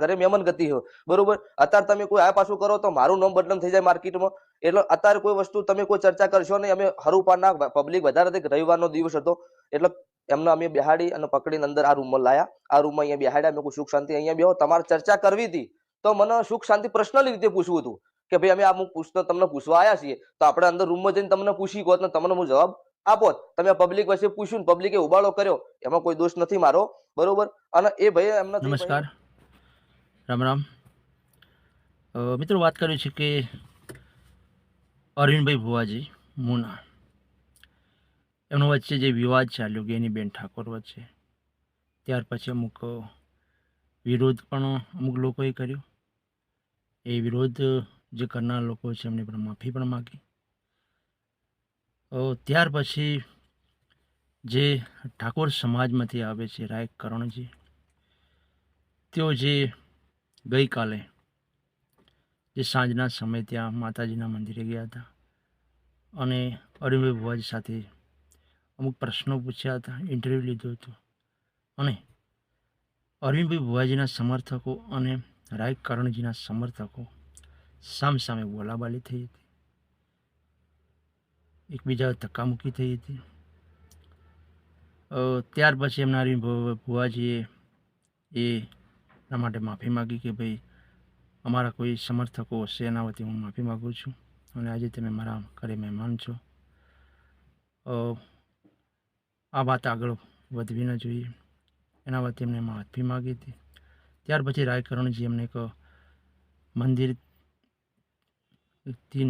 ઘરે મહેમાન ગતિ હો, બરોબર. અત્યારે તમે કોઈ આ પાછું કરો તો મારું નામ બદનામ થઈ જાય માર્કેટમાં. એટલે અત્યારે કોઈ વસ્તુ તમે કોઈ ચર્ચા કરશો નહીં. અમે હરુપાના પબ્લિક વધારે હતી, રવિવારનો દિવસ હતો એટલે એમને અમે બેહાડી અને પકડીને અંદર આ રૂમમાં લાયા. આ રૂમમાં અહીંયા બેહાડ્યા. મેં કોઈ સુખ શાંતિ અહીંયા બેહો, તમારે ચર્ચા કરવી હતી તો મને સુખ શાંતિ પર્સનલી રીતે પૂછવું હતું કે ભાઈ અમે આ પૂછતો તમને પૂછવા આવ્યા છીએ, તો આપણે અંદર રૂમમાં જઈને તમને પૂછી ગોત ને તમને હું જવાબ આપો. તમે પબ્લિક વચ્ચે પૂછ્યું ને પબ્લિકે ઉબાળો કર્યો, એમાં કોઈ દોષ નથી મારો, બરોબર. અને એ ભાઈ એમના નમસ્કાર, રામ રામ. મિત્રો વાત કરવી છે કે અરવિંદભાઈ ભુવાજી મુના, એમનો વચ્ચે જે વિવાદ ચાલ્યો ગેનીબેન ઠાકોર વચ્ચે, ત્યાર પછી અમુક વિરોધ પણ અમુક લોકોએ કર્યો. એ વિરોધ જે કરનાર લોકો છે એમને પણ માફી પણ માગી. ત્યાર પછી જે ઠાકોર સમાજમાંથી આવે છે રાય કરણજી, તેઓ જે ગઈકાલે જે સાંજના સમયે ત્યાં માતાજીના મંદિરે ગયા હતા અને અરવિંદભાઈ ભુવાજી સાથે અમુક પ્રશ્નો પૂછ્યા હતા, ઇન્ટરવ્યૂ લીધું હતું. અને અરવિંદભાઈ ભુવાજીના સમર્થકો અને રાય કરણજીના સમર્થકો સામસામે બોલાબાલી થઈ હતી, એકબીજા ધક્કામુક્કી થઈ હતી. ત્યાર પછી એમના અરવિંદભાઈ ભુવાજીએ એના માટે માફી માગી કે ભાઈ અમારા કોઈ સમર્થકો હશે એના વતી હું માફી માગું છું અને આજે તમે મારા ઘરે મહેમાન છો. આ વાત આગળ વધવી ન જોઈએ એના વતી એમને માફી માગી હતી. ત્યાર પછી રાયકરણજી એમને એક મંદિરથી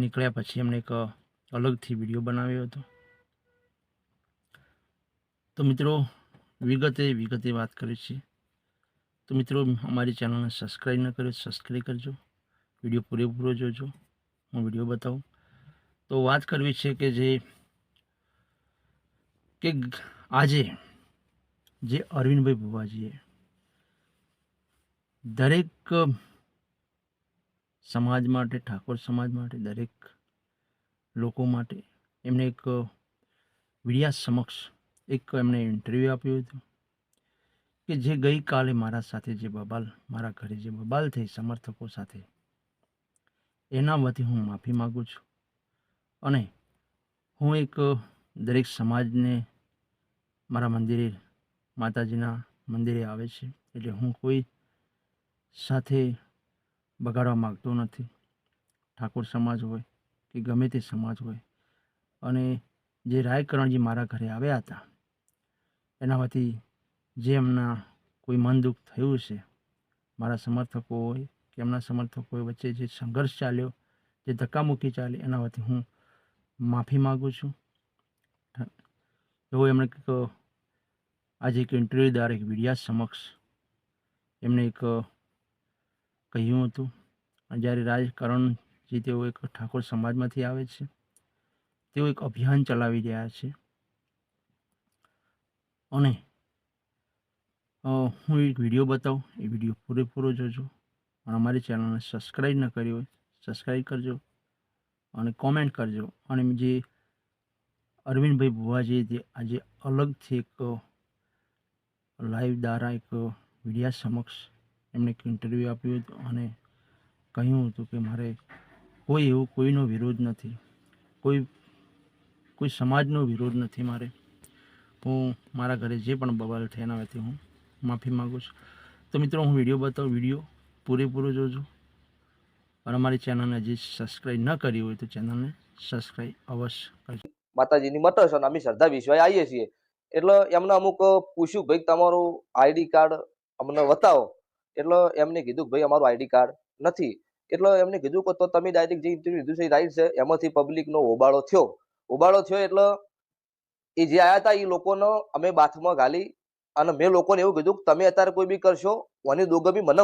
નીકળ્યા પછી એમને એક અલગથી વિડીયો બનાવ્યો હતો. તો મિત્રો વિગતે વાત કરી છે. તો મિત્રો અમારી ચેનલને સબસ્ક્રાઈબ ન કર્યો સબસ્ક્રાઈબ કરજો, વિડીયો પૂરેપૂરો જોજો, હું વિડીયો બતાવું. તો વાત કરવી છે કે આજે જે અરવિંદભાઈ ભુવાજીએ દરેક સમાજ માટે, ઠાકોર સમાજ માટે, દરેક લોકો માટે એમને એક મીડિયા સમક્ષ એક એમણે ઇન્ટરવ્યૂ આપ્યું હતું કે જે ગઈકાલે મારા સાથે જે બબાલ, મારા ઘરે જે બબાલ થઈ સમર્થકો સાથે, એના વતી હું માફી માગું છું. અને હું એક દરેક સમાજને મારા મંદિરે, માતાજીના મંદિરે આવે છે એટલે હું કોઈ સાથે બગાડવા માગતો નથી, ઠાકોર સમાજ હોય કે ગમે તે સમાજ હોય. અને જે રાયકરણજી મારા ઘરે આવ્યા હતા એના વતી જે એમના કોઈ મન દુઃખ થયું છે, મારા સમર્થકો હોય કે એમના સમર્થકો વચ્ચે જે સંઘર્ષ ચાલ્યો, જે ધક્કામુક્કી ચાલી, એના વતી હું માફી માગું છું. એવો એમણે આજે એક ઇન્ટરવ્યૂ દ્વારા એક મીડિયા સમક્ષ એમને એક કહ્યું હતું. જ્યારે રાજકરણજી તેઓ એક ઠાકોર સમાજમાંથી આવે છે, તેઓ એક અભિયાન ચલાવી રહ્યા છે અને હું એક વિડીયો બતાવું, એ વિડીયો પૂરેપૂરો જોજો અને અમારી ચેનલને સબસ્ક્રાઈબ ન કરી હોય સબસ્ક્રાઈબ કરજો અને કોમેન્ટ કરજો. અને જે અરવિંદભાઈ ભુવાજીએ જે આજે અલગથી એક લાઈવ દ્વારા એક મીડિયા સમક્ષ એમને એક ઇન્ટરવ્યૂ આપ્યું હતું અને કહ્યું હતું કે મારે કોઈનો વિરોધ નથી, કોઈ સમાજનો વિરોધ નથી મારે. હું મારા ઘરે જે પણ બબાલ થાય એના વતી હું માફી માગું છું. તો મિત્રો હું વિડીયો બતાવું, વિડીયો પૂરેપૂરો જોજો અને અમારી ચેનલને હજી સબસ્ક્રાઈબ ન કરી હોય તો ચેનલને સબસ્ક્રાઈબ અવશ્ય કરજો. માતાજીની મટસ અને અમે શ્રદ્ધા વિશ્વાસ આવીએ છીએ એટલે એમને અમુક પૂછ્યું ભાઈ તમારું આઈડી કાર્ડ અમને બતાવો. એટલે એમને કીધું ભાઈ અમારું આઈડી કાર્ડ નથી. એટલે એમને કીધું કે તો તમે ડાયરેક્ટ જે ઇન્ટરવ્યુ લીધું છે એ રાઈટ છે. એમાંથી પબ્લિકનો હોબાળો થયો એટલે એ જે આયા હતા એ લોકોનો અમે બાથમાં ગાલી અને મેં લોકોને એવું કીધું કે તમે અત્યારે કોઈ બી કરશો અને દોગમી મને